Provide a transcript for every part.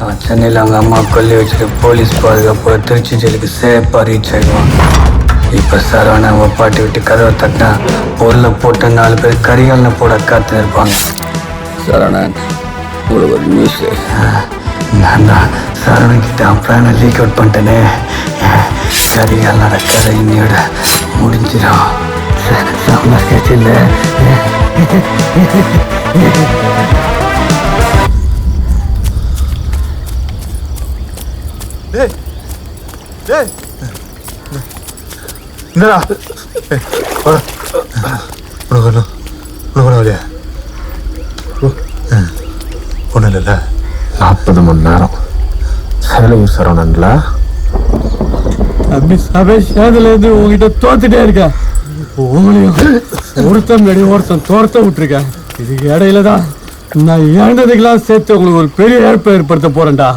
அவன் சென்னையில் அவங்க அம்மா கொல்லி வச்சுட்டு போலீஸ் பாதுகாப்பு திருச்சி ஜெயிலுக்கு சேஃபாக ரீச் ஆகிடுவான். இப்போ சரவணன் ஒப்பாட்டி விட்டு கதவை தட்டினா பொருளை போட்டு 4 பேர் கரிகாலனை போட காத்து இருப்பாங்க. சரவணன் உங்களுக்கு ஒரு நியூஸ். நான் தான் சரவணன் கிட்ட அவன் பிளானை லீக் அவுட் பண்ணிட்டேனே. கரிகாலனோட கதை இன்னையோட முடிஞ்சிடும். இல்லை ஒன்றும் இல்லைல்ல. 40 மணி நேரம் செலவு சரவணன்ல அப்படி சபேஷாதுலேருந்து உங்ககிட்ட தோத்துட்டே இருக்கா. உங்களையும் ஒருத்தன் தோர்த்த விட்டுருக்கேன். இதுக்கு இடையில தான் நான் இழந்ததுக்கெல்லாம் சேர்த்து உங்களுக்கு ஒரு பெரிய ஏற்பை ஏற்படுத்த போறேன்டா.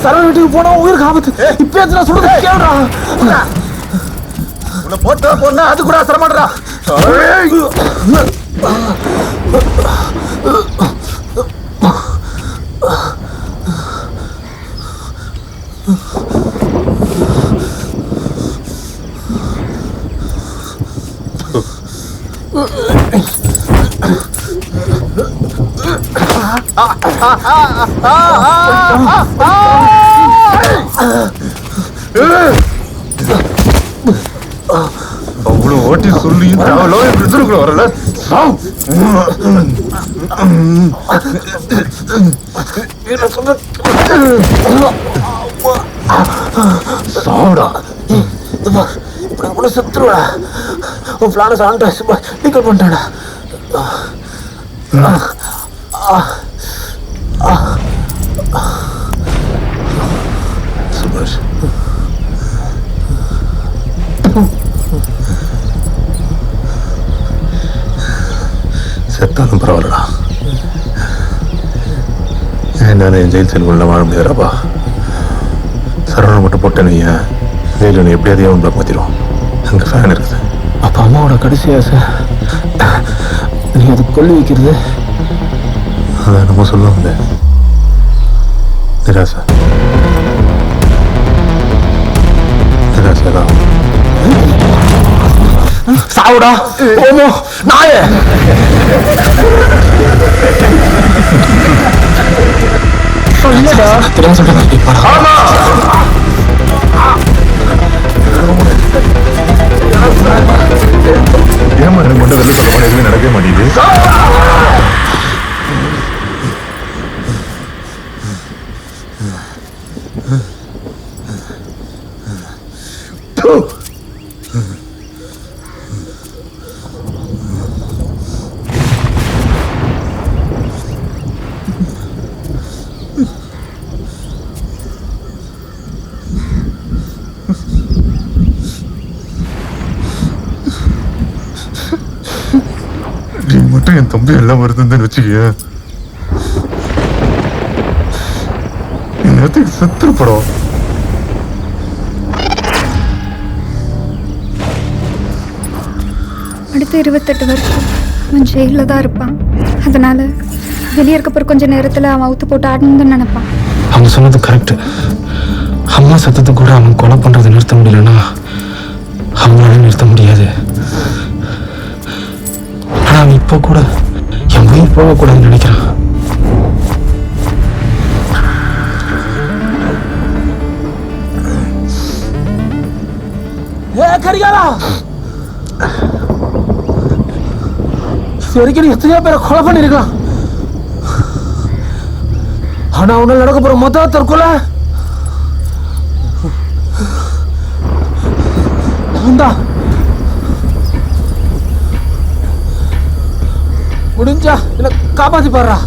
சரவண வீட்டுக்கு போனா உயிருக்கு ஆபத்து. இப்ப சொல்றது கேளுடா. போட்டா போனா அது கூட சிரமம்டா. அவ்வளவு ஓட்டி சொல்லி வரல. சாவுடா இப்படி செத்துருவா. உன் பிளான சாண்டா நீக்கல் பண்ணிட்டாடா. சுபாஷ் செத்தாலும் பரவாயில்லடா. என்னால் என் ஜெயில் செல்குள்ள வாழ முடியாதுப்பா. சரவணன் மட்டும் போட்டேன்னு ஜெயிலில் எப்படியாவது அவன் பிளாக் மாற்றிடுவோம். அங்கே ஃபேன் இருக்குது. அப்போ அம்மாவோட கடைசி ஆசை நீ அது கொல்லி வைக்கிறது. அதை நம்ம சொல்லுவாங்க நிராசை. நிராசைதான் சாவுடா. ஓமோ நாயே. ஏமா எனக்கு மட்டும் வெளில சொல்ல எதுவுமே நடக்கவே மாட்டேங்குது. நீ மட்டும் என் தம்பி எல்லாம் வருதுன்னு வச்சுக்க. நேரத்துக்கு செத்துரு படம். அடுத்த 28 வருஷம் அவன் ஜெயிலில் தான் இருப்பான். அதனால வெளியே இருக்கப்போ கொஞ்சம் நேரத்தில் அவன் அவுத்து போட்டு ஆடணும்னு நினைப்பான். அவங்க சொன்னது கரெக்டு. அம்மா சத்தத்தை கூட அவன் கொலை பண்ணுறதை நிறுத்த முடியலன்னா அவங்களால நிறுத்த முடியாது. ஆனால் அவன் இப்போ கூட என் உயிர் போகக்கூடாதுன்னு நினைக்கிறான். கரிகாலா வரைக்கும் எத்தனையோ பேரை கொலை பண்ணிருக்கான். ஆனா உன்னால நடக்க போற மொத்த தற்கொலை முடிஞ்சா என்ன காப்பாத்தி பாடுறா.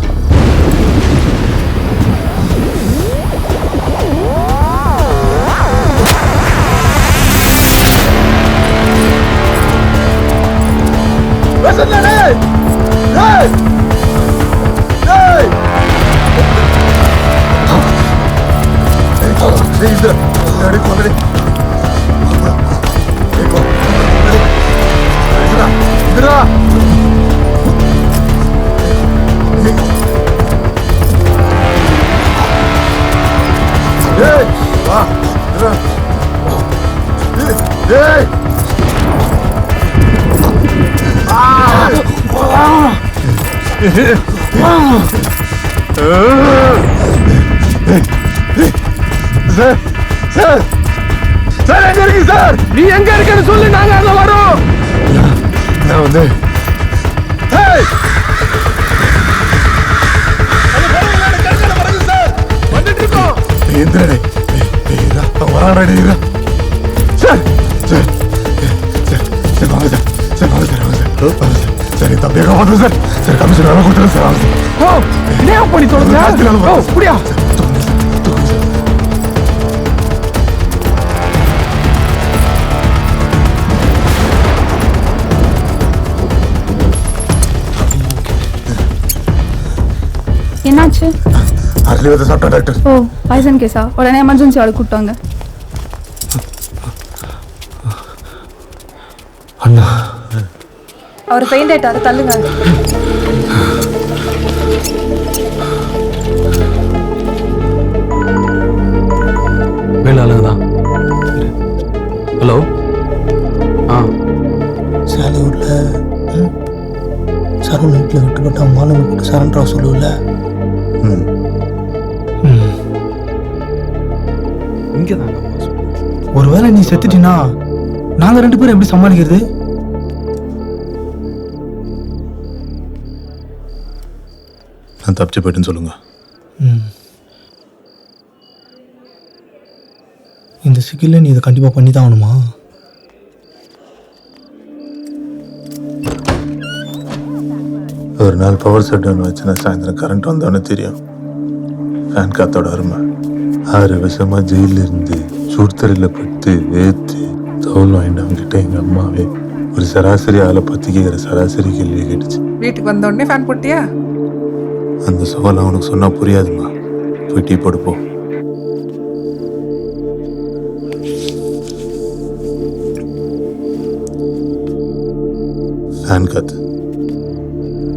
சார் சார் சார் எங்க இருக்கு சார்? நீ எங்க இருக்கன்னு சொல்லு, நாங்க அங்க வரோம். நான் வந்து வந்துட்டு இருக்கோம். எந்திரடே வராடே சார் சார் சார் சார் வாங்க சார் சார் வாங்க சார் வாங்க சார் வாங்க சார் சார் என் தம்பியை காப்பாற்று சார் சார் கமிஷன் வேலை கொடுத்துருங்க சார் வாங்க சார். ஓ என்ன பண்ணி தொலைங்க? ஓ புரியா? என்னாச்சு? அரளி விதை சாப்பிட்டா டாக்டர். ஓ பாய்சன் கேஸா? உடனே எமர்ஜென்சி ஆளு கூப்பிட்டாங்க. அண்ணா அவர் பெயிண்ட் ஆயிட்டாரு, தள்ளுங்க. மேல ஆளுங்க தான். ஹலோ சேலையூர்ல சரவண வீட்டில் விட்டுப்பட்ட மாணவன் கூட சரண்டரா சொல்லுவில்ல. இங்கே தாங்க. ஒருவேளை நீ செத்துட்டினா நாங்க 2 பேரும் எப்படி சமாளிக்கிறது? நான் தப்பிச்சு போயிட்டுன்னு சொல்லுங்க. இந்த சிக்கல்ல நீ இதை கண்டிப்பா பண்ணி தான் ஆகணுமா? ஒரு நாள் பவர் செட் ஒன்று வச்சுன்னா சாயந்தரம் கரண்ட் வந்தோன்னு தெரியும். ஃபேன் காத்தோட அருமை. 6 வருஷமா ஜெயிலில் இருந்து சுடுத்தரையில் பட்டு வேத்து தோல் வாங்கிட்டு அவங்ககிட்ட எங்கள் அம்மாவே ஒரு சராசரி ஆளை பற்றி கேட்குற சராசரி கேள்வி கேட்டுச்சு. வீட்டுக்கு வந்த உடனே ஃபேன் போட்டியா? அந்த சவால் அவனுக்கு சொன்னால் புரியாதுமா. போய் டீ போடுப்போம். ஃபேன் காத்து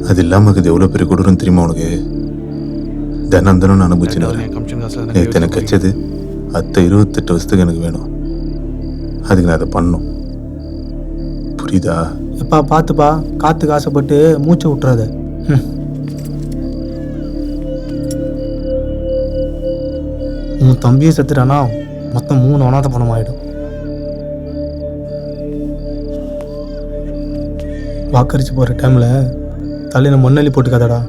அது இல்லாமல் இது எவ்வளோ பெரிய கொடூரம் தெரியுமா உனக்கு? தினம் தினம் நான் அனுபவிச்சுன்னு வரேன். நேற்று எனக்கு வச்சது அத்தை 28 வருஷத்துக்கு எனக்கு வேணும். அதுக்கு நான் அதை பண்ணும். புரியுதா? எப்பா பார்த்துப்பா, காத்துக்கு ஆசைப்பட்டு மூச்சை விட்டுறாத. உன் தம்பியை செத்துட்டானா மொத்தம் 3 அனாதை பணம் ஆயிடும். வாக்கரிச்சு போகிற டைமில் தலையில் மண்ணள்ளி போட்டுக்காதடா.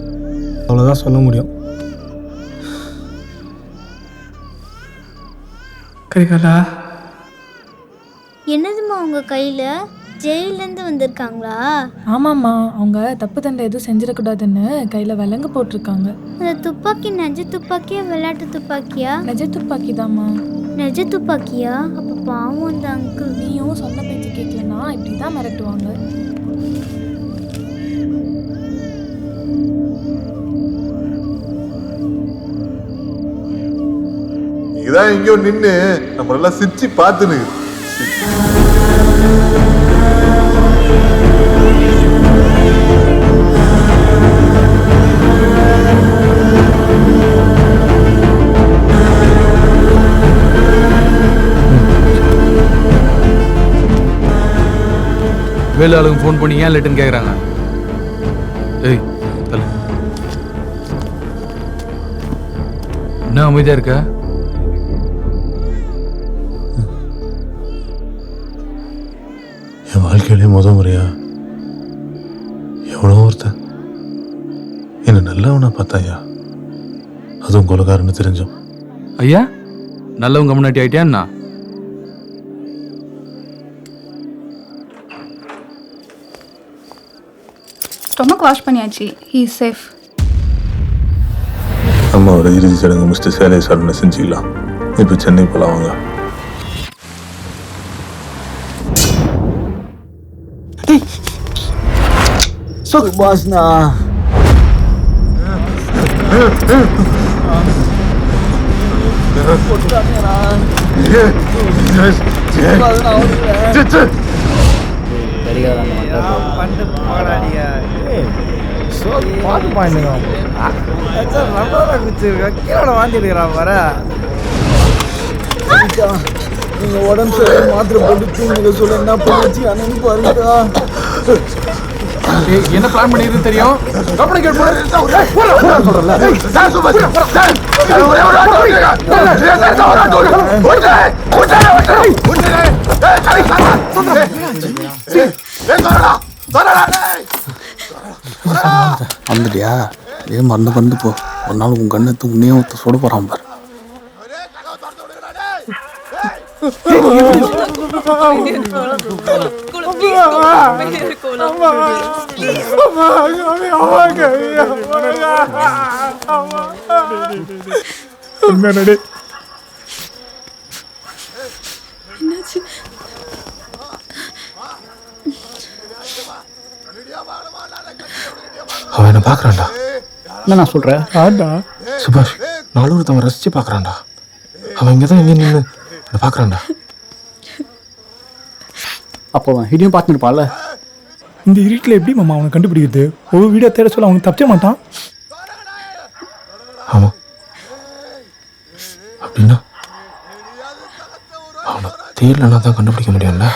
அவ்வளோதான் சொல்ல முடியும். கரிகாலா, என்னதும்மா உங்க கையில? ஜெயிலேருந்து வந்திருக்காங்களா? ஆமாம்மா, அவங்க தப்பு தண்டை எதுவும் செஞ்சிடக்கூடாதுன்னு கையில் விலங்கு போட்டிருக்காங்க. அந்த துப்பாக்கி நெஜ துப்பாக்கியா விளையாட்டு துப்பாக்கியா? நெஜ துப்பாக்கி தாம்மா. நெஜ துப்பாக்கியா? அப்போ பாவம் அந்த அங்கிள். நீயும் சொன்ன பேச்சு கேட்கலன்னா இப்படி தான் மிரட்டுவாங்க. இதான் எங்கேயோ நின்று நம்மளெல்லாம் சிரிச்சு பார்த்துன்னு. வேலு ஆளுங்க ஃபோன் பண்ணி ஏன் லேட்டுன்னு கேட்குறாங்க. ஏய் தள்ளு. என்ன அமைதியாக இருக்க? என் வாழ்க்கையிலே முறையா எவ்வளோ ஒருத்தன் என்னை நல்லவனா பார்த்தாயா, அதுவும் கொலைகாரன்னு தெரிஞ்சோம். ஐயா நல்லவங்க முன்னாடி ஆயிட்டியான்னா? ஸ்டொமக் வாஷ் பண்ணியாச்சு. He is safe. அம்மாவோட இறுதி சடங்கு முடிச்சுட்டு சேலை சரணை செஞ்சுக்கலாம். இப்போ சென்னை போலாம் வாங்க. சுபாஷ்னா பார்த்து பாயிண்ட் கீழே வாந்திருக்கிறான் வர நீங்க உடம்பு மாத்திரை போட்டு தூங்க சொல்ல என்ன பண்ணி அண்ணன் பாருங்கடா. என்ன பிளான் பண்ணிருக்கு தெரியும்? வந்துட்டியா? இதே மறந்து போ. ஒரு நாள் உன் கண்ணத்து உன்னையே ஒருத்த சுட போறான் பாரு. அவன் என்ன பாக்குறான்டா. என்ன நான் சொல்றேன் சுபாஷ், நாலூர் ரசிச்சு பாக்குறான்டா. அவன் இங்கதான் எங்க நின்று என்ன பாக்குறான்டா. அப்போ இதையும் பார்த்துருப்பான்ல. இந்த இருட்டில் எப்படி மாமா அவனை கண்டுபிடிக்கிறது? ஒரு வீடியோ தேட சொல்ல அவனுக்கு தப்பிச்ச மாட்டான். ஆமா, அப்படின்னா அவனை தேடலன்னா தான் கண்டுபிடிக்க முடியும்ல.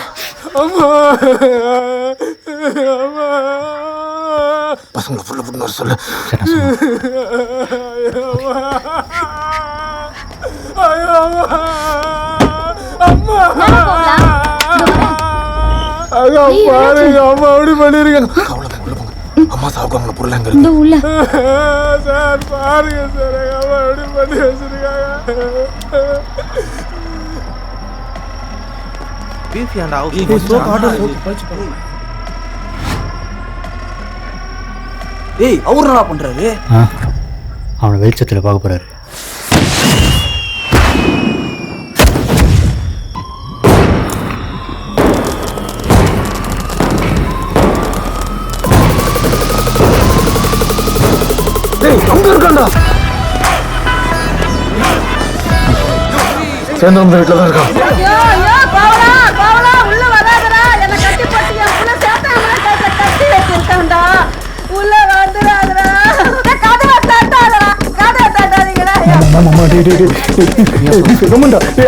பசங்களை ஃபுல்லா போட்டு வர சொல்லு. அம்மா சாவுக்கு அவங்கள பொருள் எங்க இருக்கு? உள்ள சார் பாருங்க சார், அம்மா எப்படி பண்ணி வச்சிருக்காங்க. ஏய், அவரு என்ன பண்றாரு? அவனை வெளிச்சத்துல பார்க்க போறாரு. சேர்ந்தவங்க வீட்டில் தான் இருக்கான்.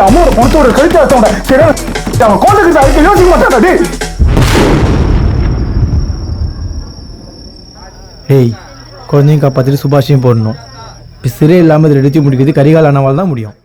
அம்மாவோட பணத்தோட கழுத்தாத்தோட அவன் கோட்டை அதுக்கு யோசிக்க மாட்டான். ஏய், குழந்தையும் காப்பாற்றிட்டு சுபாஷையும் போடணும். இப்போ சிறை இல்லாமல் இதில் எடுத்து முடிக்கிறது கரிகால் அண்ணாவால் தான் முடியும்.